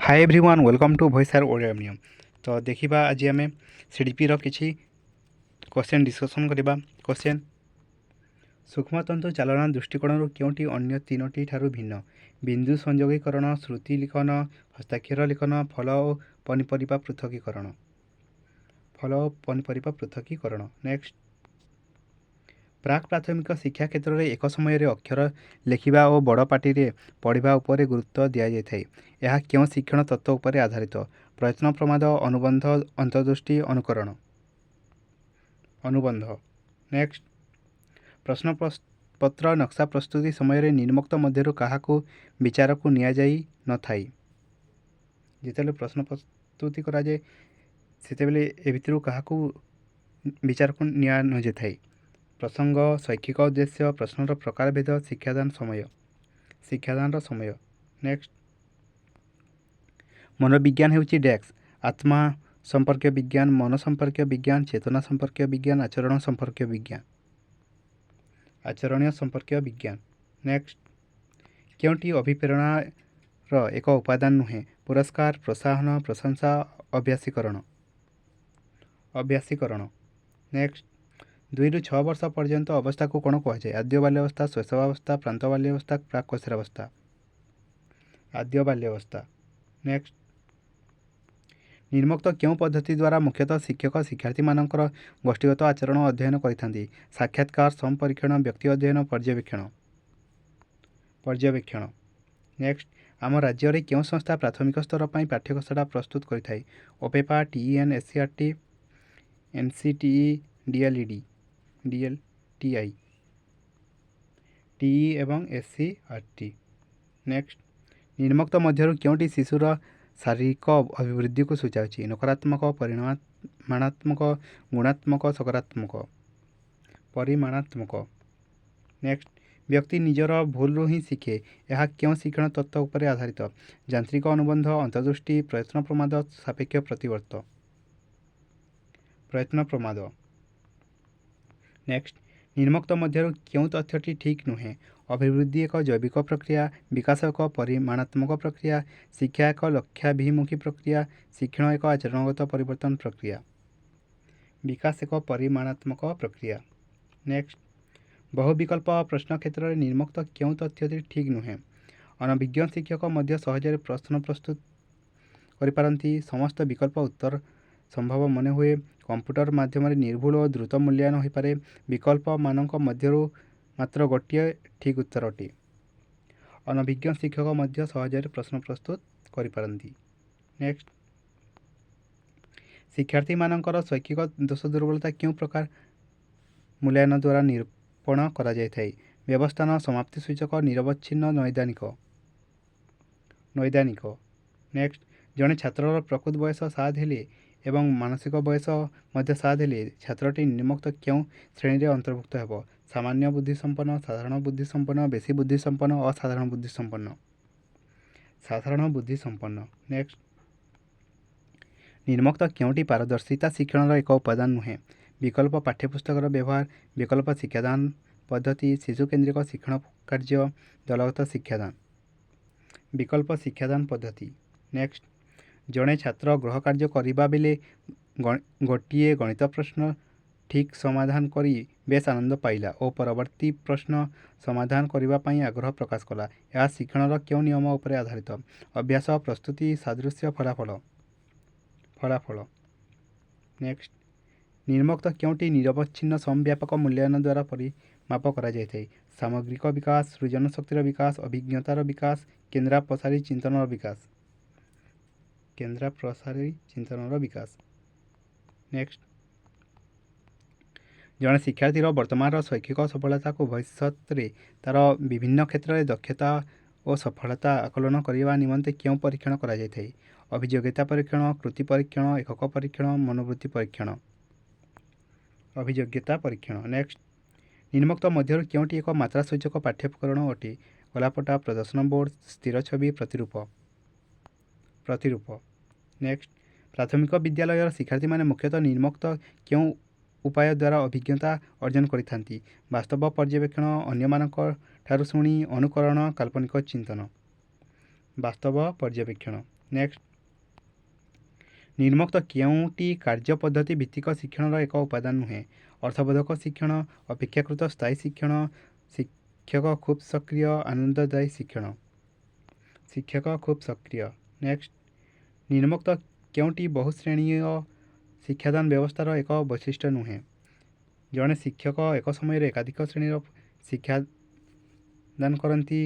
Hi everyone welcome to voice आर ओडियम। तो देखिबा आज आम सीडीपी रो किछि क्वेश्चन डिस्कशन करबा। क्वेश्चन सूक्ष्मतंतु चालना दृष्टिकोण केउटी अन्य तीनोटी ठारू भिन्न? बिंदु संयोगीकरण, श्रुति लिखन, हस्ताक्षर लिखन, फल और पनीपरिबा पृथकीकरण। फल और पनीपरिबा पृथकीकरण। नेक्स्ट प्राक प्राथमिक शिक्षा क्षेत्र में एक समय अक्षर लिखा और बड़ पार्टी पढ़ा उपर गुरुत्व दि जाए। यह क्यों शिक्षण तत्व उपर आधारित? प्रयत्न प्रमाद, अनुबंध, अंतर्दृष्टि, अनुकरण। अनुबंध। नेक्स्ट प्रश्न पत्र नक्शा प्रस्तुति समय निम्नोक्त मध्य क्या विचार को नि जाई न थाई? जिते प्रश्न प्रस्तुति कराए से भितर क्या विचार को निया न जाए? प्रसंग, शैक्षिक उद्देश्य, प्रश्नर प्रकार भेद, शिक्षादान समय। शिक्षादान समय। नेक्स्ट मनोविज्ञान होउछि डैक्स आत्मा संपर्क विज्ञान, मन संपर्क विज्ञान, चेतना संपर्क विज्ञान, आचरण संपर्क विज्ञान। आचरणीय संपर्क विज्ञान। नेक्स्ट क्योंटी अभिप्रेरणार एक उपादान नुहे? पुरस्कार, प्रोत्साहन, प्रशंसा, अभ्यासीकरण। अभ्यासीकरण। नेक्स्ट 2 ରୁ 6 वर्ष पर्यंत अवस्था को कौन कहुए? आद्य बाल्यावस्था, शैशवावस्था, प्रांत बाल्यावस्था, प्राक कैशोरावस्था। आद्य बाल्यावस्था। नेक्स्ट निम्नोक्त क्यों पद्धति द्वारा मुख्यतः शिक्षक शिक्षार्थी मानकर गोष्ठीगत आचरण अध्ययन करिथांती? साक्षात्कार, संपरीक्षण, व्यक्ति अध्ययन, पर्यवेक्षण। पर्यवेक्षण। नेक्स्ट आम राज्य में क्यों संस्था प्राथमिक स्तर पर पाठ्यपुस्तक प्रस्तुत करिथाय? ओपेपा, टीईएन, एससीईआरटी, एनसीटीई, डीएलईडी, डीएलटीआई, टीई एवं एससीईआरटी। नेक्स्ट निम्नोक्त मध्य क्योंटी शिशुर शारीरिक अभिवृद्धि को सूचाऊँ? नकारात्मक, परिमाणात्मक, गुणात्मक, सकारात्मक। परिमाणात्मक। नेक्स्ट व्यक्ति निजर भूल ही शिखे। यह क्यों शिक्षण तत्व उपर आधारित? यांत्रिक अनुबंध, अंतर्दृष्टि, प्रयत्न प्रमाद, सापेक्ष प्रतिवर्त। प्रयत्न प्रमाद। नेक्स्ट निम्नोक्त मध्य क्यों तथ्यटी ठीक नुहे? अभिवृद्धि एक जैविक प्रक्रिया, विकास एक परिमाणात्मक प्रक्रिया, शिक्षा एक लक्ष्याभिमुखी प्रक्रिया, शिक्षण एक आचरणगत परिवर्तन प्रक्रिया। विकास एक परिमाणात्मक प्रक्रिया। नेक्स्ट बहुविकल्प प्रश्न क्षेत्र में निम्नोक्त क्यों तथ्यटी ठीक नुहे? अनभिज्ञ शिक्षक मध्य सहजरे प्रश्न प्रस्तुत करिपारंती, समस्त विकल्प उत्तर संभव मन हुए, कंप्यूटर माध्यम निर्भुल और द्रुत मूल्यांकन हो पारे, विकल्प मानक मध्यरु मात्र गोटे ठीक उत्तर अटे। अनभिज्ञ शिक्षक मध्य सहजरे प्रश्न प्रस्तुत करिपारंती। नेक्स्ट शिक्षार्थी मानकर शैक्षिक दोष दुर्बलता क्यों प्रकार मूल्यांकन द्वारा निरूपण करा जाय थाई? व्यवस्थान, समाप्ति सूचक, निरवच्छिन्न, नैदानिक। नैदानिक। नेक्स्ट जड़े छात्र प्रकृत बयस 7 हेले एवं मानसिक बयस मध्य 7 हेले छात्रटी निम्नोक्त क्यों श्रेणी में अंतर्भुक्त हेब? सामान्य बुद्धि संपन्न, साधारण बुद्धि संपन्न, बेसी बुद्धि संपन्न, असाधारण बुद्धि संपन्न। साधारण बुद्धि संपन्न। नेक्स्ट निम्नोक्त क्योंटी पारदर्शिता शिक्षण एक उपादान नुहे? विकल्प पाठ्यपुस्तक व्यवहार, विकल्प शिक्षादान पद्धति, शिशु केन्द्रिक शिक्षण कार्य, दलगत शिक्षादान। विकल्प शिक्षादान पद्धति। नेक्स्ट जड़े छात्र गृह कार्य करने बेले गोटे गणित प्रश्न ठीक समाधान करी बेस आनंद पाइला और परवर्ती प्रश्न समाधान करने आग्रह प्रकाश कला। यह शिक्षण क्यों नियम उपर आधारित? अभ्यास, प्रस्तुति, सादृश्य, फलाफल। फलाफल। नेक्स्ट निम्नोक्त क्योंटी निरवच्छिन्न समव्यापक मूल्यांकन द्वारा परिमाप करा जाय थाई? सामग्रिक विकास, सृजन शक्तिर विकास, अभिज्ञतार विकास, केन्द्रा प्रसारी चिंतन विकास। केन्द्रा प्रसारी चिंतन विकास। नेक्स्ट जड़े शिक्षार्थी वर्तमान शैक्षिक सफलता को भविष्य में तार विभिन्न क्षेत्र में दक्षता और सफलता आकलन करने निमंते क्यों परीक्षण करा जाय थाई? अभियोग्यता परीक्षण, कृति परीक्षण, एकक परीक्षण, मनोवृत्ति परीक्षण। अभियोग्यता परीक्षण। नेक्स्ट निम्नोक्त मध्य क्योंटी एक मात्रा सूचक पाठ्योपकरण अटे? कलापटा, प्रदर्शन बोर्ड, स्थिर छवि, प्रतिरूप। प्रतिरूप। नेक्स्ट प्राथमिक विद्यालय शिक्षार्थी माने मुख्यतः निम्नोक्त क्यों उपाय द्वारा अभिज्ञता अर्जन करिथांती? वास्तव पर्यवेक्षण, अन्य मानक शुणी, अनुकरण, काल्पनिक चिंतन। वास्तव पर्यवेक्षण। ନେକ୍ସଟ, ନିମ୍ନୋକ୍ତ କେଉଁଟି କାର୍ଯ୍ୟ ପଦ୍ଧତି ଭିତ୍ତିକ ଶିକ୍ଷଣର ଏକ ଉପାଦାନ ନୁହେଁ? ଅର୍ଥବୋଧକ ଶିକ୍ଷଣ, ଅପେକ୍ଷାକୃତ ସ୍ଥାୟୀ ଶିକ୍ଷଣ, ଶିକ୍ଷକ ଖୁବ୍ ସକ୍ରିୟ, ଆନନ୍ଦଦାୟୀ ଶିକ୍ଷଣ। ଶିକ୍ଷକ ଖୁବ୍ ସକ୍ରିୟ। ନେକ୍ସଟ, ନିମ୍ନୋକ୍ତ କେଉଁଟି ବହୁଶ୍ରେଣୀୟ ଶିକ୍ଷାଦାନ ବ୍ୟବସ୍ଥାର ଏକ ବୈଶିଷ୍ଟ୍ୟ ନୁହେଁ? ଜଣେ ଶିକ୍ଷକ ଏକ ସମୟରେ ଏକାଧିକ ଶ୍ରେଣୀର ଶିକ୍ଷାଦାନ କରନ୍ତି।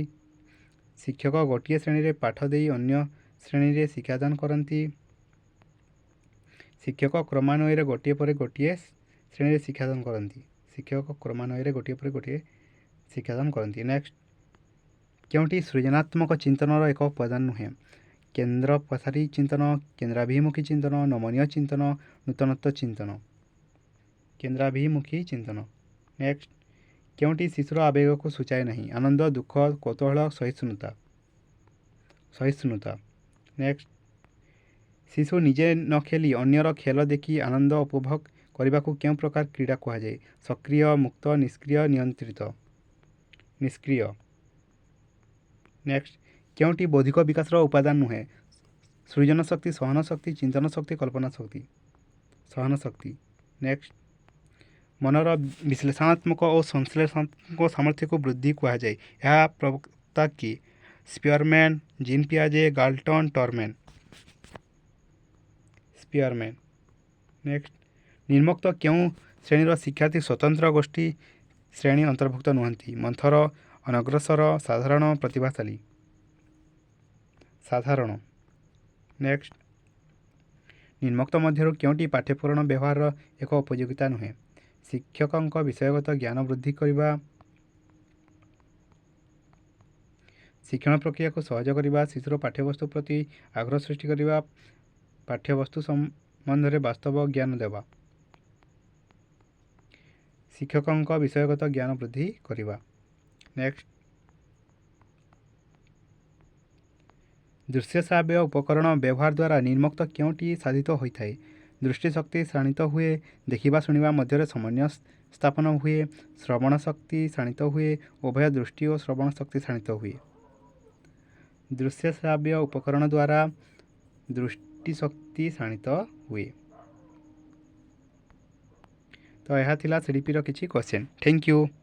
ଶିକ୍ଷକ ଗୋଟିଏ ଶ୍ରେଣୀରେ ପାଠ ଦେଇ ଅନ୍ୟ ଶ୍ରେଣୀରେ ଶିକ୍ଷାଦାନ କରନ୍ତି। ଶିକ୍ଷକ କ୍ରମାନ୍ୱୟରେ ଗୋଟିଏ ପରେ ଗୋଟିଏ ଶ୍ରେଣୀରେ ଶିକ୍ଷାଦାନ କରନ୍ତି। ଶିକ୍ଷକ କ୍ରମାନ୍ୱୟରେ ଗୋଟିଏ ପରେ ଗୋଟିଏ ଶିକ୍ଷାଦାନ କରନ୍ତି। ନେକ୍ସଟ, କେଉଁଟି ସୃଜନାତ୍ମକ ଚିନ୍ତନର ଏକ ଉପାଦାନ ନୁହେଁ? କେନ୍ଦ୍ର ପସାରୀ ଚିନ୍ତନ, କେନ୍ଦ୍ରାଭିମୁଖୀ ଚିନ୍ତନ, ନମନୀୟ ଚିନ୍ତନ, ନୂତନତ୍ୱ ଚିନ୍ତନ। କେନ୍ଦ୍ରାଭିମୁଖୀ ଚିନ୍ତନ। ନେକ୍ସଟ, କେଉଁଟି ଶିଶୁର ଆବେଗକୁ ସୂଚାଏ ନାହିଁ? ଆନନ୍ଦ, ଦୁଃଖ, କୌତୂହଳ, ସହିଷ୍ଣୁତା। ସହିଷ୍ଣୁତା। ନେକ୍ସଟ, ଶିଶୁ ନିଜେ ନ ଖେଳି ଅନ୍ୟର ଖେଳ ଦେଖି ଆନନ୍ଦ ଉପଭୋଗ କରିବାକୁ କେଉଁ ପ୍ରକାର କ୍ରୀଡ଼ା କୁହାଯାଏ? ସକ୍ରିୟ, ମୁକ୍ତ, ନିଷ୍କ୍ରିୟ, ନିୟନ୍ତ୍ରିତ। ନିଷ୍କ୍ରିୟ। ନେକ୍ସଟ, କେଉଁଟି ବୌଦ୍ଧିକ ବିକାଶର ଉପାଦାନ ନୁହେଁ? ସୃଜନ ଶକ୍ତି, ସହନ ଶକ୍ତି, ଚିନ୍ତନ ଶକ୍ତି, କଳ୍ପନା ଶକ୍ତି। ସହନ ଶକ୍ତି। ନେକ୍ସଟ, ମନର ବିଶ୍ଳେଷଣାତ୍ମକ ଓ ସଂଶ୍ଳେଷଣାତ୍ମକ ସାମର୍ଥ୍ୟକୁ ବୃଦ୍ଧି କୁହାଯାଏ। ଏହା ପ୍ରବକ୍ତା କିଏ? ସ୍ପିୟରମ୍ୟାନ୍, ଜିନ୍ ପିଆଜେ, ଗାଲ୍ଟନ୍, ଟରମ୍ୟାନ୍। ସ୍ପିୟରମ୍ୟାନ୍। ନେକ୍ସଟ, ନିମ୍ନୋକ୍ତ କେଉଁ ଶ୍ରେଣୀର ଶିକ୍ଷାର୍ଥୀ ସ୍ୱତନ୍ତ୍ର ଗୋଷ୍ଠୀ ଶ୍ରେଣୀ ଅନ୍ତର୍ଭୁକ୍ତ ନୁହନ୍ତି? ମନ୍ଥର, ଅନଗ୍ରସର, ସାଧାରଣ, ପ୍ରତିଭାଶାଳୀ। ସାଧାରଣ। ନେକ୍ସଟ, ନିମ୍ନୋକ୍ତ ମଧ୍ୟରୁ କେଉଁଟି ପାଠ୍ୟପୁରାଣ ବ୍ୟବହାରର ଏକ ଉପଯୋଗିତା ନୁହେଁ? ଶିକ୍ଷକଙ୍କ ବିଷୟଗତ ଜ୍ଞାନ ବୃଦ୍ଧି କରିବା, ଶିକ୍ଷଣ ପ୍ରକ୍ରିୟାକୁ ସହଜ କରିବା, ଶିଶୁର ପାଠ୍ୟବସ୍ତୁ ପ୍ରତି ଆଗ୍ରହ ସୃଷ୍ଟି କରିବା, ପାଠ୍ୟବସ୍ତୁ ସମ୍ବନ୍ଧରେ ବାସ୍ତବ ଜ୍ଞାନ ଦେବା। ଶିକ୍ଷକଙ୍କ ବିଷୟଗତ ଜ୍ଞାନ ବୃଦ୍ଧି କରିବା। ନେକ୍ସଟ, ଦୃଶ୍ୟ ଶ୍ରାବ୍ୟ ଉପକରଣ ବ୍ୟବହାର ଦ୍ୱାରା ନିମ୍ନୋକ୍ତ କେଉଁଟି ସାଧିତ ହୋଇଥାଏ? ଦୃଷ୍ଟିଶକ୍ତି ଶାଣିତ ହୁଏ, ଦେଖିବା ଶୁଣିବା ମଧ୍ୟରେ ସମନ୍ୱୟ ସ୍ଥାପନ ହୁଏ, ଶ୍ରବଣ ଶକ୍ତି ଶାଣିତ ହୁଏ, ଉଭୟ ଦୃଷ୍ଟି ଓ ଶ୍ରବଣ ଶକ୍ତି ଶାଣିତ ହୁଏ। ଦୃଶ୍ୟ ଶ୍ରାବ୍ୟ ଉପକରଣ ଦ୍ୱାରା ଦୃଷ୍ଟିଶକ୍ତି ଶାଣିତ ହୁଏ। ତ ଏହା ଥିଲା CDPର କିଛି କ୍ୱେଶ୍ଚନ୍। Thank you.